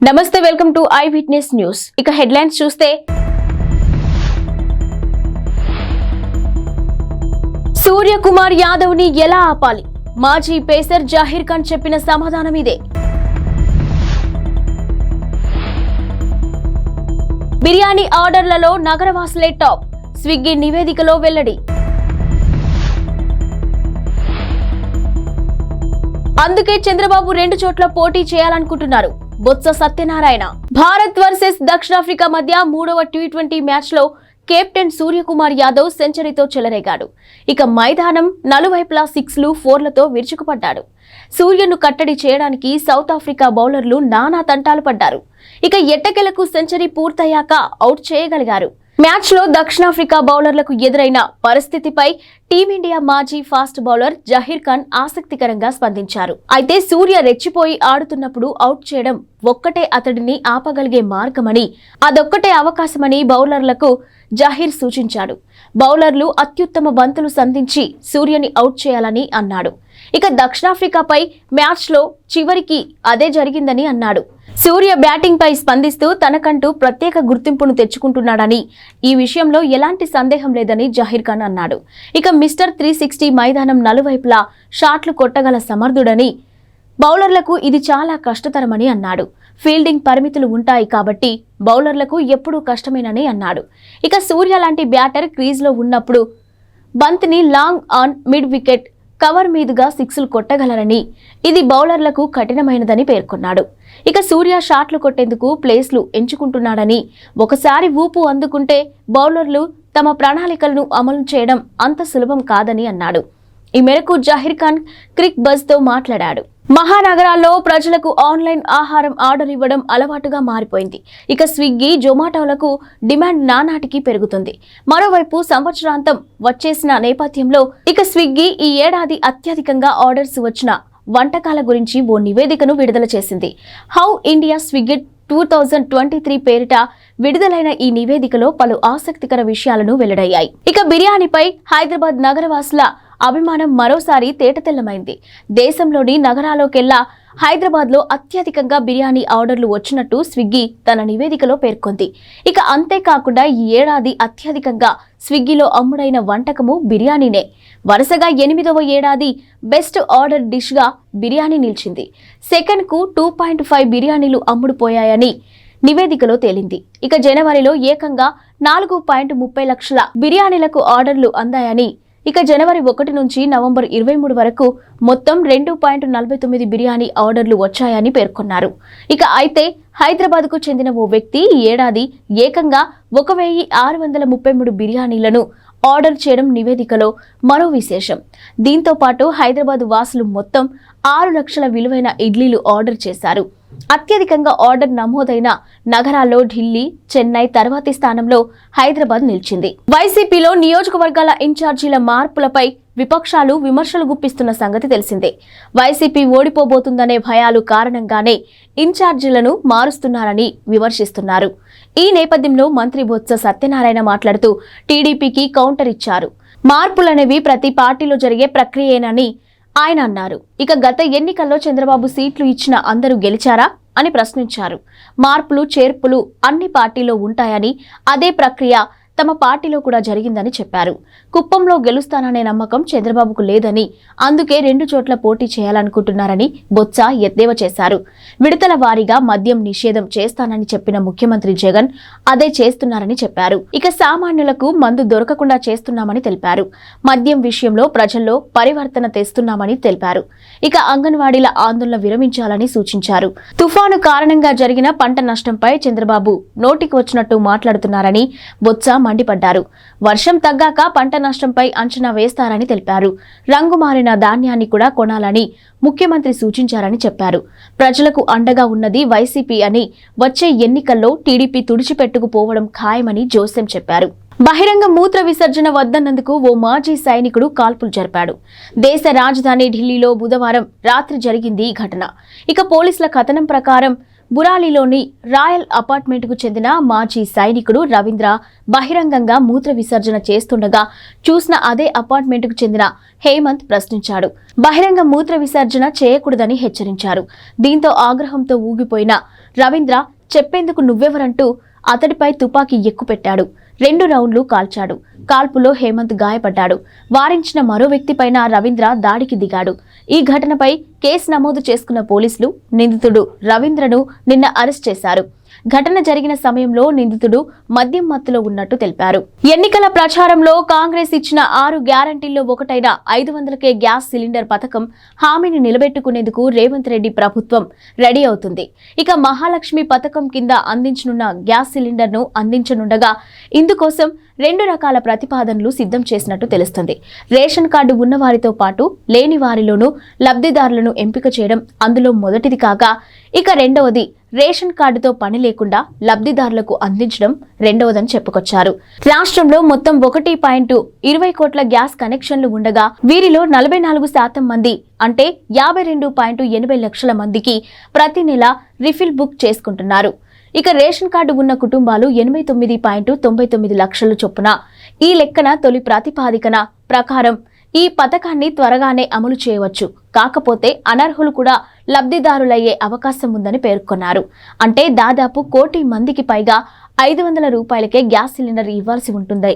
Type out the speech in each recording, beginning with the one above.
నమస్తే, welcome to I witness news. ఇక headlines చూస్తే, సూర్యకుమార్ యాదవ్ ని ఎలా ఆపాలి? మాజీ పేసర్ జహీర్ ఖాన్ చెప్పిన సమాధానం ఇదే. బిర్యానీ ఆర్డర్లలో నగరవాసులే టాప్, స్విగ్గీ నివేదికలో వెల్లడి. అందుకే చంద్రబాబు 2 చోట్ల పోటీ చేయాలనుకుంటున్నారు. బొత్స సత్యనారాయణ. భారత్ వర్సెస్ దక్షిణాఫ్రికా మధ్య 3వ T20 మ్యాచ్ లో కెప్టెన్ సూర్యకుమార్ యాదవ్ సెంచరీతో చెలరేగాడు. ఇక మైదానం నలువైపులా 6లు 4లతో విరుచుకుపడ్డాడు. సూర్యను కట్టడి చేయడానికి సౌత్ ఆఫ్రికా బౌలర్లు నానా తంటాలు పడ్డారు. ఇక ఎట్టకెలకు సెంచరీ పూర్తయ్యాక అవుట్ చేయగలిగారు. మ్యాచ్ లో దక్షిణాఫ్రికా బౌలర్లకు ఎదురైన పరిస్థితిపై టీమిండియా మాజీ ఫాస్ట్ బౌలర్ జహీర్ ఖాన్ ఆసక్తికరంగా స్పందించారు. అయితే సూర్య రెచ్చిపోయి ఆడుతున్నప్పుడు అవుట్ చేయడం ఒక్కటే అతడిని ఆపగలిగే మార్గమని, అదొక్కటే అవకాశమని బౌలర్లకు జహీర్ సూచించాడు. బౌలర్లు అత్యుత్తమ బంతులు సంధించి సూర్యని అవుట్ చేయాలని అన్నాడు. ఇక దక్షిణాఫ్రికాపై మ్యాచ్ లో చివరికి అదే జరిగిందని అన్నాడు. సూర్య బ్యాటింగ్ పై స్పందిస్తూ తనకంటూ ప్రత్యేక గుర్తింపును తెచ్చుకుంటున్నాడని, ఈ విషయంలో ఎలాంటి సందేహం లేదని జహీర్ ఖాన్ అన్నాడు. ఇక మిస్టర్ 360 మైదానం నలువైపులా షాట్లు కొట్టగల సమర్థుడని, బౌలర్లకు ఇది చాలా కష్టతరమని అన్నాడు. ఫీల్డింగ్ పరిమితులు ఉంటాయి కాబట్టి బౌలర్లకు ఎప్పుడూ కష్టమేనని అన్నాడు. ఇక సూర్య లాంటి బ్యాటర్ క్రీజ్లో ఉన్నప్పుడు బంతిని long on mid wicket cover మీదుగా 6లు కొట్టగలరని, ఇది బౌలర్లకు కఠినమైనదని పేర్కొన్నాడు. ఇక సూర్య షాట్లు కొట్టేందుకు ప్లేస్లు ఎంచుకుంటున్నాడని, ఒకసారి ఊపు అందుకుంటే బౌలర్లు తమ ప్రణాళికలను అమలు చేయడం అంత సులభం కాదని అన్నాడు. ఈ మేరకు జహీర్ ఖాన్ క్రిక్ బజ్ తో మాట్లాడాడు. మహానగరాల్లో ప్రజలకు ఆన్లైన్ ఆహారం ఆర్డర్ ఇవ్వడం అలవాటుగా మారిపోయింది. ఇక స్విగ్గీ, జొమాటోలకు డిమాండ్ నానాటికి పెరుగుతుంది. మరోవైపు సంవత్సరాంతం వచ్చేసిన నేపథ్యంలో ఇక స్విగ్గీ ఈ ఏడాది అత్యధికంగా ఆర్డర్స్ వచ్చిన వంటకాల గురించి ఓ నివేదికను విడుదల చేసింది. హౌ ఇండియా స్విగ్గీ 2023 పేరిట విడుదలైన ఈ నివేదికలో పలు ఆసక్తికర విషయాలను వెల్లడయ్యాయి. ఇక బిర్యానీపై హైదరాబాద్ నగరవాసుల అభిమానం మరోసారి తేటతెల్లమైంది. దేశంలోని నగరాల్లోకెల్లా హైదరాబాద్లో అత్యధికంగా బిర్యానీ ఆర్డర్లు వచ్చినట్టు స్విగ్గీ తన నివేదికలో పేర్కొంది. ఇక అంతేకాకుండా ఈ ఏడాది అత్యధికంగా స్విగ్గీలో అమ్ముడైన వంటకము బిర్యానీనే. వరుసగా 8వ ఏడాది బెస్ట్ ఆర్డర్ డిష్ గా బిర్యానీ నిలిచింది. సెకండ్కు 2.5 బిర్యానీలు అమ్ముడుపోయాయని నివేదికలో తేలింది. ఇక జనవరిలో ఏకంగా 4.30 లక్షల బిర్యానీలకు ఆర్డర్లు అందాయని, ఇక జనవరి 1 నుంచి నవంబర్ 23 వరకు మొత్తం 2.49 బిర్యానీ ఆర్డర్లు వచ్చాయని పేర్కొన్నారు. ఇక అయితే హైదరాబాద్కు చెందిన ఓ వ్యక్తి ఈ ఏడాది ఏకంగా 1633 బిర్యానీలను ఆర్డర్ చేయడం నివేదికలో మరో విశేషం. దీంతో పాటు హైదరాబాద్ వాసులు మొత్తం 6 లక్షల విలువైన ఇడ్లీలు ఆర్డర్ చేశారు. అత్యధికంగా ఆర్డర్ నమోదైన నగరాల్లో ఢిల్లీ, చెన్నై తర్వాతి స్థానంలో హైదరాబాద్ నిలిచింది. వైసీపీలో నియోజకవర్గాల ఇన్ఛార్జీల మార్పులపై విపక్షాలు విమర్శలు గుప్పిస్తున్న సంగతి తెలిసిందే. వైసీపీ ఓడిపోబోతుందనే భయాలు కారణంగానే ఇన్ఛార్జీలను మారుస్తున్నారని విమర్శిస్తున్నారు. ఈ నేపథ్యంలో మంత్రి బొత్స సత్యనారాయణ మాట్లాడుతూ టీడీపీకి కౌంటర్ ఇచ్చారు. మార్పులనేవి ప్రతి పార్టీలో జరిగే ప్రక్రియేనని ఆయన అన్నారు. ఇక గత ఎన్నికల్లో చంద్రబాబు సీట్లు ఇచ్చిన అందరూ గెలిచారా అని ప్రశ్నించారు. మార్పులు చేర్పులు అన్ని పార్టీలో ఉంటాయని, అదే ప్రక్రియ తమ పార్టీలో కూడా జరిగిందని చెప్పారు. కుప్పంలో గెలుస్తాననే నమ్మకం చంద్రబాబుకు లేదని, అందుకే 2 చోట్ల పోటీ చేయాలనుకుంటున్నారని బొత్స ఎద్దేవా చేశారు. విడతల వారీగా మద్యం నిషేధం చేస్తానని చెప్పిన ముఖ్యమంత్రి జగన్ అదే చేస్తున్నారని చెప్పారు. ఇక సామాన్యులకు మందు దొరకకుండా చేస్తున్నామని తెలిపారు. మద్యం విషయంలో ప్రజల్లో పరివర్తన తెస్తున్నామని తెలిపారు. ఇక అంగన్వాడీల ఆందోళన విరమించాలని సూచించారు. తుఫాను కారణంగా జరిగిన పంట నష్టంపై చంద్రబాబు నోటికి వచ్చినట్టు మాట్లాడుతున్నారని బొత్స మండిపడ్డారు. వర్షం తగ్గాక పంట నష్టంపై అంచనా వేస్తారని తెలిపారు. రంగు మారిన ధాన్యాన్ని కూడా కొనాలని ముఖ్యమంత్రి సూచించారని చెప్పారు. ప్రజలకు అండగా ఉన్నది వైసీపీ అని, వచ్చే ఎన్నికల్లో టీడీపీ తుడిచిపెట్టుకుపోవడం ఖాయమని జోసెం చెప్పారు. బహిరంగ మూత్ర విసర్జన వద్దన్నందుకు ఓ మాజీ సైనికుడు కాల్పులు జరిపాడు. దేశ రాజధాని ఢిల్లీలో బుధవారం రాత్రి జరిగింది ఈ ఘటన. ఇక పోలీసుల కథనం ప్రకారం బురాలిలోని రాయల్ అపార్ట్మెంట్కు చెందిన మాజీ సైనికుడు రవీంద్ర బహిరంగంగా మూత్ర విసర్జన చేస్తుండగా చూసిన అదే అపార్ట్మెంట్కు చెందిన హేమంత్ ప్రశ్నించాడు. బహిరంగ మూత్ర విసర్జన చేయకూడదని హెచ్చరించారు. దీంతో ఆగ్రహంతో ఊగిపోయిన రవీంద్ర చెప్పేందుకు నువ్వెవరంటూ అతడిపై తుపాకీ ఎక్కుపెట్టాడు. 2 రౌండ్లు కాల్చాడు. కాల్పులో హేమంత్ గాయపడ్డాడు. వారించిన మరో వ్యక్తిపైన రవీంద్ర దాడికి దిగాడు. ఈ ఘటనపై కేసు నమోదు చేసుకున్న పోలీసులు నిందితుడు రవీంద్రను నిన్న అరెస్ట్ చేశారు. ఘటన జరిగిన సమయంలో నిందితుడు మద్యం మత్తులో ఉన్నట్టు తెలిపారు. ఎన్నికల ప్రచారంలో కాంగ్రెస్ ఇచ్చిన 6 గ్యారంటీల్లో ఒకటైన 500K గ్యాస్ సిలిండర్ పథకం హామీని నిలబెట్టుకునేందుకు రేవంత్ రెడ్డి ప్రభుత్వం రెడీ అవుతుంది. ఇక మహాలక్ష్మి పథకం కింద అందించనున్న గ్యాస్ సిలిండర్ను అందించనుండగా ఇందుకోసం 2 రకాల ప్రతిపాదనలు సిద్ధం చేసినట్టు తెలుస్తుంది. రేషన్ కార్డు ఉన్న వారితో పాటు లేని వారిలోనూ లబ్ధిదారులను ఎంపిక చేయడం అందులో మొదటిది కాగా, ఇక రెండవది రేషన్ కార్డుతో పని లేకుండా లబ్ధిదారులకు అందించడం రెండవదని చెప్పుకొచ్చారు. రాష్ట్రంలో మొత్తం 1.20 కోట్ల గ్యాస్ కనెక్షన్లు ఉండగా వీరిలో 44% మంది అంటే 52.80 లక్షల మందికి ప్రతి నెల రిఫిల్ బుక్ చేసుకుంటున్నారు. ఇక రేషన్ కార్డు ఉన్న కుటుంబాలు 89.99 లక్షల చొప్పున. ఈ లెక్కన తొలి ప్రాతిపాదికన ప్రకారం ఈ పథకాన్ని త్వరగానే అమలు చేయవచ్చు. కాకపోతే అనర్హులు కూడా లబ్ధిదారులయ్యే అవకాశం ఉందని పేర్కొన్నారు. అంటే దాదాపు 1 కోటి మందికి పైగా 500 రూపాయలకే గ్యాస్ సిలిండర్ ఇవ్వాల్సి ఉంటుంది.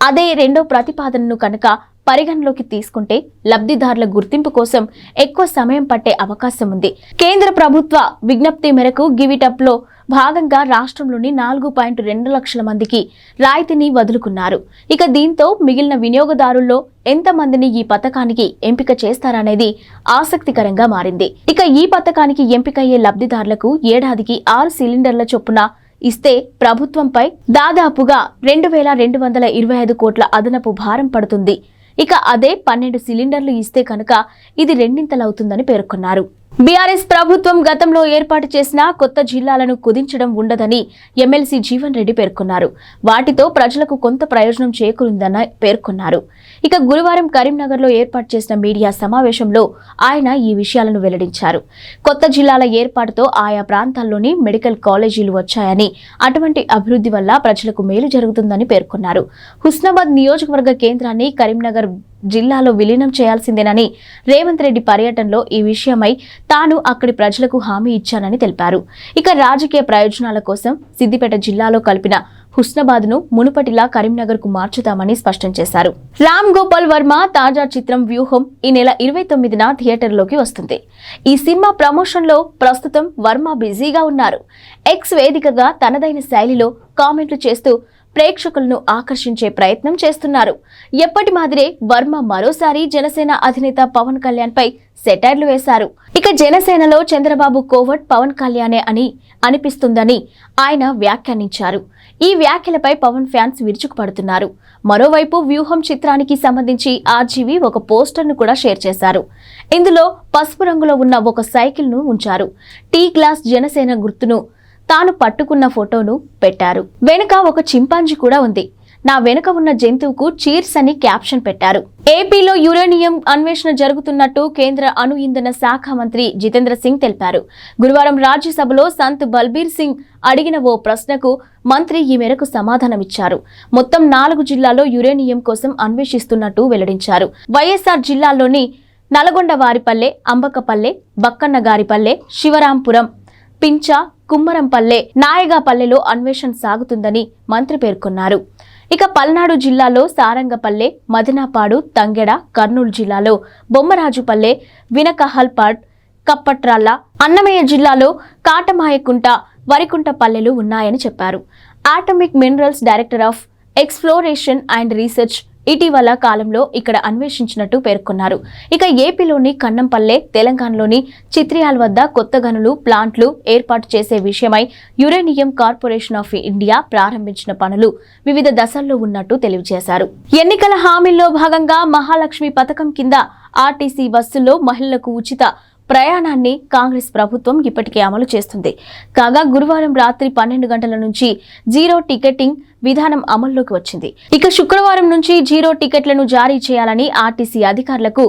అదే రెండో ప్రతిపాదనను కనుక పరిగణలోకి తీసుకుంటే లబ్ధిదారుల గుర్తింపు కోసం ఎక్కువ సమయం పట్టే అవకాశం ఉంది. కేంద్ర ప్రభుత్వ విజ్ఞప్తి మేరకు గివిటప్ లో భాగంగా రాష్ట్రంలోని 4.2 లక్షల మందికి రాయితీని వదులుకున్నారు. ఇక దీంతో మిగిలిన వినియోగదారుల్లో ఎంతమందిని ఈ పథకానికి ఎంపిక చేస్తారనేది ఆసక్తికరంగా మారింది. ఇక ఈ పథకానికి ఎంపికయ్యే లబ్ధిదారులకు ఏడాదికి 6 సిలిండర్ల చొప్పున ఇస్తే ప్రభుత్వంపై దాదాపుగా 2,225 కోట్ల అదనపు భారం పడుతుంది. ఇక అదే 12 సిలిండర్లు ఇస్తే కనుక ఇది రెండింతలవుతుందని పేర్కొన్నారు. బీఆర్ఎస్ ప్రభుత్వం గతంలో ఏర్పాటు చేసిన కొత్త జిల్లాలను కుదించడం ఉండదని ఎమ్మెల్సీ జీవన్ రెడ్డి పేర్కొన్నారు. వాటితో ప్రజలకు కొంత ప్రయోజనం చేకూరిందని పేర్కొన్నారు. ఇక గురువారం కరీంనగర్లో ఏర్పాటు చేసిన మీడియా సమావేశంలో ఆయన ఈ విషయాలను వెల్లడించారు. కొత్త జిల్లాల ఏర్పాటుతో ఆయా ప్రాంతాల్లోని మెడికల్ కాలేజీలు వచ్చాయని, అటువంటి అభివృద్ధి వల్ల ప్రజలకు మేలు జరుగుతుందని పేర్కొన్నారు. హుస్నాబాద్ నియోజకవర్గ కేంద్రాన్ని కరీంనగర్ జిల్లాలో విలీనం చేయాల్సిందేనని, రేవంత్ రెడ్డి పర్యటనలో ఈ విషయమై తాను అక్కడి ప్రజలకు హామీ ఇచ్చానని తెలిపారు. ఇక రాజకీయ ప్రయోజనాల కోసం సిద్దిపేట జిల్లాలో కలిపిన హుస్నాబాద్ను మునుపటిలా కరీంనగర్ కు మార్చుతామని స్పష్టం చేశారు. రామ్ గోపాల్ వర్మ తాజా చిత్రం వ్యూహం ఈ నెల 29న థియేటర్లోకి వస్తుంది. ఈ సినిమా ప్రమోషన్లో ప్రస్తుతం వర్మ బిజీగా ఉన్నారు. ఎక్స్ వేదికగా తనదైన శైలిలో కామెంట్లు చేస్తూ ప్రేక్షకులను ఆకర్షించే ప్రయత్నం చేస్తున్నారు. ఎప్పటి మాదిరే వర్మ మరోసారి జనసేన అధినేత పవన్ కళ్యాణ్ పై సెటైర్లు వేశారు. ఇక జనసేనలో చంద్రబాబు కోవట్ పవన్ కళ్యాణే అని అనిపిస్తుందని ఆయన వ్యాఖ్యానించారు. ఈ వ్యాఖ్యలపై పవన్ ఫ్యాన్స్ విరుచుకుపడుతున్నారు. మరోవైపు వ్యూహం చిత్రానికి సంబంధించి ఆర్జీవి ఒక పోస్టర్ను కూడా షేర్ చేశారు. ఇందులో పసుపు రంగులో ఉన్న ఒక సైకిల్ ను ఉంచారు. టీ గ్లాస్ జనసేన గుర్తును తాను పట్టుకున్న ఫోటోను పెట్టారు. వెనుక ఒక చింపాంజీ కూడా ఉంది. నా వెనుక ఉన్న జంతువుకు చీర్స్ అని క్యాప్షన్ పెట్టారు. ఏపీలో యురేనియం అన్వేషణ జరుగుతున్నట్టు కేంద్ర అణు ఇంధన శాఖ మంత్రి జితేంద్ర సింగ్ తెలిపారు. గురువారం రాజ్యసభలో సంత్ బల్బీర్ సింగ్ అడిగిన ఓ ప్రశ్నకు మంత్రి ఈ మేరకు సమాధానమిచ్చారు. మొత్తం 4 జిల్లాల్లో యురేనియం కోసం అన్వేషిస్తున్నట్టు వెల్లడించారు. వైఎస్ఆర్ జిల్లాల్లోని నల్గొండవారిపల్లె, అంబకపల్లె, బక్కన్నగారిపల్లె, శివరాంపురం, పించ, కుమ్మరంపల్లె, నాయగాపల్లెలో అన్వేషణ సాగుతుందని మంత్రి పేర్కొన్నారు. ఇక పల్నాడు జిల్లాలో సారంగపల్లె, మదనపాడు, తంగెడ, కర్నూలు జిల్లాలో బొమ్మరాజుపల్లె, వినకహల్పాడ్, కప్పట్రాల, అన్నమయ్య జిల్లాలో కాటమాయకుంట, వరికుంటపల్లెలు ఉన్నాయని చెప్పారు. Atomic minerals director of exploration and research ఇటీవల కాలంలో ఇక్కడ అన్వేషించినట్టు పేర్కొన్నారు. ఇక ఏపీలోని కన్నంపల్లె, తెలంగాణలోని చిత్రియాల్ వద్ద కొత్త గనులు, ప్లాంట్లు ఏర్పాటు చేసే విషయమై యురేనియం కార్పొరేషన్ ఆఫ్ ఇండియా ప్రారంభించిన పనులు వివిధ దశల్లో ఉన్నట్టు తెలియజేశారు. ఎన్నికల హామీల్లో భాగంగా మహాలక్ష్మి పథకం కింద ఆర్టీసీ బస్సుల్లో మహిళలకు ఉచిత ప్రయాణాన్ని కాంగ్రెస్ ప్రభుత్వం ఇప్పటికే అమలు చేస్తుంది. కాగా గురువారం రాత్రి 12 గంటల నుంచి జీరో టికెటింగ్ విధానం అమల్లోకి వచ్చింది. ఇక శుక్రవారం నుంచి జీరో టికెట్లను జారీ చేయాలని ఆర్టీసీ అధికారులకు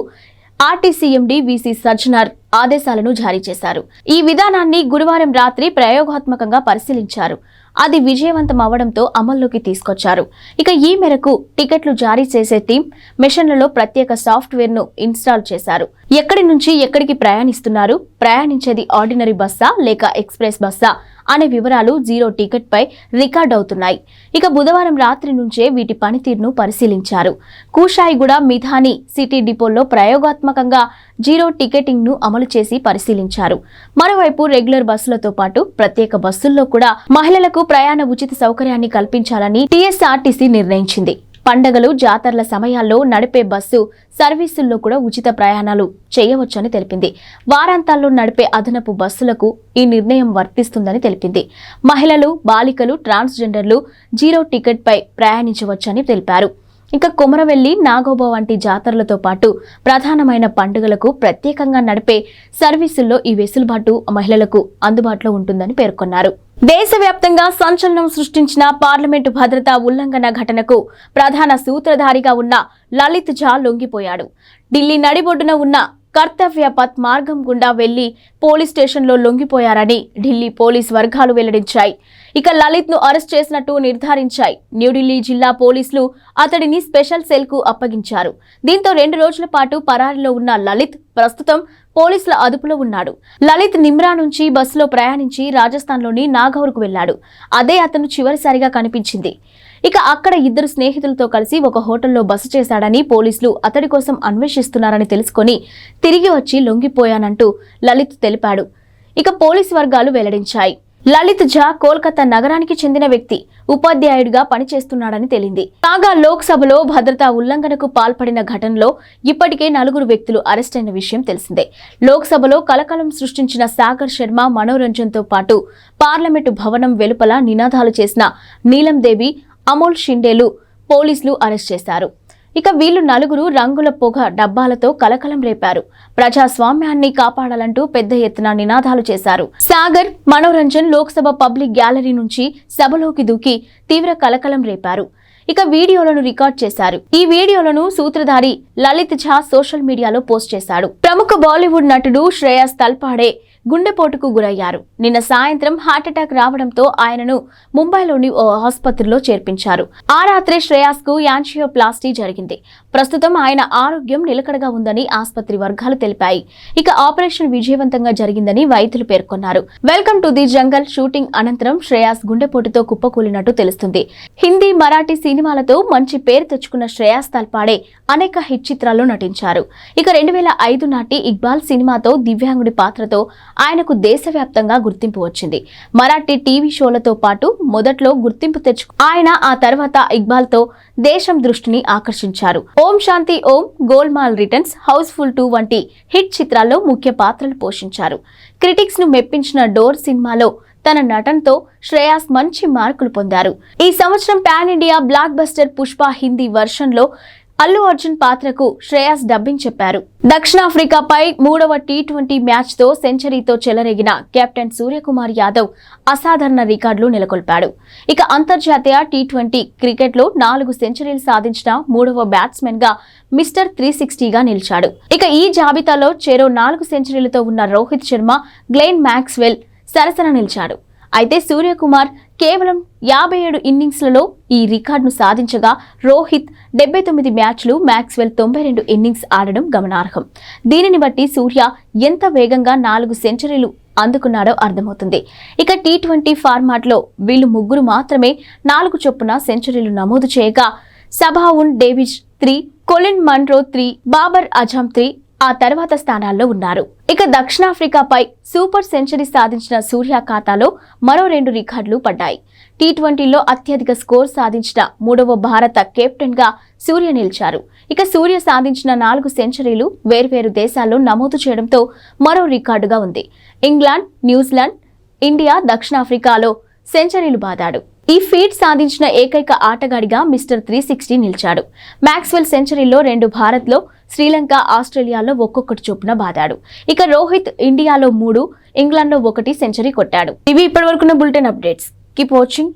ఆర్టీసీ ఎండీ వీసీ సజ్జనార్ ఆదేశాలను జారీ చేశారు. ఈ విధానాన్ని గురువారం రాత్రి ప్రయోగాత్మకంగా పరిశీలించారు. అది విజయవంతం అవడంతో అమల్లోకి తీసుకొచ్చారు. ఇక ఈ మేరకు టికెట్లు జారీ చేసే టీం మెషిన్లలో ప్రత్యేక సాఫ్ట్వేర్ ను ఇన్స్టాల్ చేశారు. ఎక్కడి నుంచి ఎక్కడికి ప్రయాణిస్తున్నారు, ప్రయాణించేది ఆర్డినరీ బస్సా లేక ఎక్స్ప్రెస్ బస్సా అనే వివరాలు జీరో టికెట్ పై రికార్డ్ అవుతున్నాయి. ఇక బుధవారం రాత్రి నుంచే వీటి పనితీరును పరిశీలించారు. కూషాయిగూడ మిథాని సిటీ డిపోల్లో ప్రయోగాత్మకంగా జీరో టికెటింగ్ ను అమలు చేసి పరిశీలించారు. మరోవైపు రెగ్యులర్ బస్సులతో పాటు ప్రత్యేక బస్సుల్లో కూడా మహిళలకు ప్రయాణ ఉచిత సౌకర్యాన్ని కల్పించాలని టీఎస్ఆర్టీసీ నిర్ణయించింది. పండగలు, జాతరల సమయాల్లో నడిపే బస్సు సర్వీసుల్లో కూడా ఉచిత ప్రయాణాలు చేయవచ్చని తెలిపింది. వారాంతాల్లో నడిపే అదనపు బస్సులకు ఈ నిర్ణయం వర్తిస్తుందని తెలిపింది. మహిళలు, బాలికలు, ట్రాన్స్జెండర్లు జీరో టికెట్ పై ప్రయాణించవచ్చని తెలిపారు. ఇక కొమరవెల్లి, నాగోబా వంటి జాతరలతో పాటు ప్రధానమైన పండుగలకు ప్రత్యేకంగా నడిపే సర్వీసుల్లో ఈ వెసులుబాటు మహిళలకు అందుబాటులో ఉంటుందని పేర్కొన్నారు. దేశవ్యాప్తంగా సంచలనం సృష్టించిన పార్లమెంటు భద్రతా ఉల్లంఘన ఘటనకు ప్రధాన సూత్రధారిగా ఉన్న లలిత్ ఝా లొంగిపోయాడు. ఢిల్లీ నడిబొడ్డున ఉన్న కర్తవ్య పథ్ మార్గం గుండా వెళ్లి పోలీస్ స్టేషన్లో లొంగిపోయారని ఢిల్లీ పోలీస్ వర్గాలు వెల్లడించాయి. ఇక లలిత్ ను అరెస్ట్ చేసినట్టు నిర్ధారించాయి. న్యూఢిల్లీ జిల్లా పోలీసులు అతడిని స్పెషల్ సెల్ కు అప్పగించారు. దీంతో 2 రోజుల పాటు పరారీలో ఉన్న లలిత్ ప్రస్తుతం పోలీసుల అదుపులో ఉన్నాడు. లలిత్ నిమ్రా నుంచి బస్సులో ప్రయాణించి రాజస్థాన్లోని నాగౌర్కు వెళ్లాడు. అదే అతను చివరిసారిగా కనిపించింది. ఇక అక్కడ 2 స్నేహితులతో కలిసి ఒక హోటల్లో బస చేశాడని పోలీసులు అతడి కోసం అన్వేషిస్తున్నారని తెలుసుకొని తిరిగి వచ్చి లొంగిపోయానంటూ లలిత్ తెలిపాడు. ఇక పోలీసు వర్గాలు వెల్లడించాయి. లలిత్ ఝా కోల్కతా నగరానికి చెందిన వ్యక్తి, ఉపాధ్యాయుడిగా పనిచేస్తున్నాడని తేలింది. కాగా లోక్సభలో భద్రతా ఉల్లంఘనకు పాల్పడిన ఘటనలో ఇప్పటికే 4 వ్యక్తులు అరెస్ట్ అయిన విషయం తెలిసిందే. లోక్సభలో కలకలం సృష్టించిన సాగర్ శర్మ, మనోరంజన్ తో పాటు పార్లమెంటు భవనం వెలుపల నినాదాలు చేసిన నీలం దేవి, అమోల్ షిండేలు పోలీసులు అరెస్ట్ చేశారు. ఇక వీళ్ళు 4 రంగుల పొగ డబ్బాలతో కలకలం రేపారు. ప్రజాస్వామ్యాన్ని కాపాడాలంటూ పెద్ద ఎత్తున నినాదాలు చేశారు. సాగర్, మనోరంజన్ లోక్సభ పబ్లిక్ గ్యాలరీ నుంచి సభలోకి దూకి తీవ్ర కలకలం రేపారు. ఇక వీడియోలను రికార్డ్ చేశారు. ఈ వీడియోలను సూత్రధారి లలిత్ ఝా సోషల్ మీడియాలో పోస్ట్ చేశాడు. ప్రముఖ బాలీవుడ్ నటుడు శ్రేయాస్ తల్పాడే గుండెపోటుకు గురయ్యారు. నిన్న సాయంత్రం హార్ట్అటాక్ రావడంతో ఆయనను ముంబైలోని ఓ ఆసుపత్రిలో చేర్పించారు. ఆ రాత్రే శ్రేయాస్ కు యాంజియోప్లాస్టీ జరిగింది. ప్రస్తుతం ఆయన ఆరోగ్యం నిలకడగా ఉందని ఆసుపత్రి వర్గాలు తెలిపాయి. ఇక ఆపరేషన్ విజయవంతంగా జరిగిందని వైద్యులు పేర్కొన్నారు. Welcome to the jungle shooting అనంతరం శ్రేయాస్ గుండెపోటుతో కుప్పకూలినట్టు తెలుస్తుంది. హిందీ, మరాఠీ సినిమాలతో మంచి పేరు తెచ్చుకున్న శ్రేయాస్ తల్పాడే అనేక హిట్ చిత్రాల్లో నటించారు. ఇక 2005 నాటి ఇక్బాల్ సినిమాతో దివ్యాంగుడి పాత్రతో ఆయనకు దేశవ్యాప్తంగా గుర్తింపు వచ్చింది. మరాఠీ టీవీ షోలతో పాటు మొదట్లో గుర్తింపు ఆయన ఆ తర్వాత ఇక్బాల్ తో దేశం దృష్టిని ఆకర్షించారు. ఓం శాంతి ఓం, గోల్మాల్ రిటర్న్స్, హౌస్ఫుల్ 2 వంటి హిట్ చిత్రాల్లో ముఖ్య పాత్రలు పోషించారు. క్రిటిక్స్ ను మెప్పించిన డోర్ సినిమాలో తన నటనతో శ్రేయాస్ మంచి మార్కులు పొందారు. ఈ సంవత్సరం pan India block buster Pushpa Hindi version లో అల్లు అర్జున్ పాత్రకు శ్రేయాస్ డబ్బింగ్ చెప్పారు. దక్షిణాఫ్రికాపై 3వ టీ20 మ్యాచ్ తో సెంచరీతో చెలరేగిన కెప్టెన్ సూర్యకుమార్ యాదవ్ అసాధారణ రికార్డులు నెలకొల్పాడు. ఇక అంతర్జాతీయ టీ20 క్రికెట్ లో 4 సెంచరీలు సాధించిన 3వ బ్యాట్స్మెన్ గా మిస్టర్ 360గా నిలిచాడు. ఇక ఈ జాబితాలో చెరో 4 సెంచరీలతో ఉన్న రోహిత్ శర్మ, గ్లెన్ మ్యాక్స్వెల్ సరసన నిలిచాడు. అయితే సూర్యకుమార్ కేవలం 57 ఇన్నింగ్స్లలో ఈ రికార్డును సాధించగా రోహిత్ 79 మ్యాచ్లు, మ్యాక్స్వెల్ 92 ఇన్నింగ్స్ ఆడడం గమనార్హం. దీనిని బట్టి సూర్య ఎంత వేగంగా 4 సెంచరీలు అందుకున్నాడో అర్థమవుతుంది. ఇక టీ20 ఫార్మాట్లో వీళ్ళు 3 మాత్రమే 4 చొప్పున సెంచరీలు నమోదు చేయగా Sabawoon David 3, Colin Munro 3, Babar Azam 3 ఆ తర్వాత స్థానాల్లో ఉన్నారు. ఇక దక్షిణాఫ్రికాపై సూపర్ సెంచరీ సాధించిన సూర్య ఖాతాలో మరో 2 రికార్డులు పడ్డాయి. టీ20లో అత్యధిక స్కోర్ సాధించిన 3వ భారత కెప్టెన్ గా సూర్య నిలిచారు. ఇక సూర్య సాధించిన 4 సెంచరీలు వేర్వేరు దేశాల్లో నమోదు చేయడంతో మరో రికార్డుగా ఉంది. ఇంగ్లాండ్, న్యూజిలాండ్, ఇండియా, దక్షిణాఫ్రికాలో సెంచరీలు బాదాడు. ఈ ఫీట్ సాధించిన ఏకైక ఆటగాడిగా మిస్టర్ 360 నిలిచాడు. మ్యాక్స్వెల్ సెంచరీలో 2 భారత్లో, శ్రీలంక, ఆస్ట్రేలియాలో ఒక్కొక్కటి చొప్పున బాదాడు. ఇక రోహిత్ ఇండియాలో 3, ఇంగ్లాండ్లో 1 సెంచరీ కొట్టాడు. ఇవి ఇప్పటివరకున్న బులెటిన్ అప్డేట్స్. Keep watching.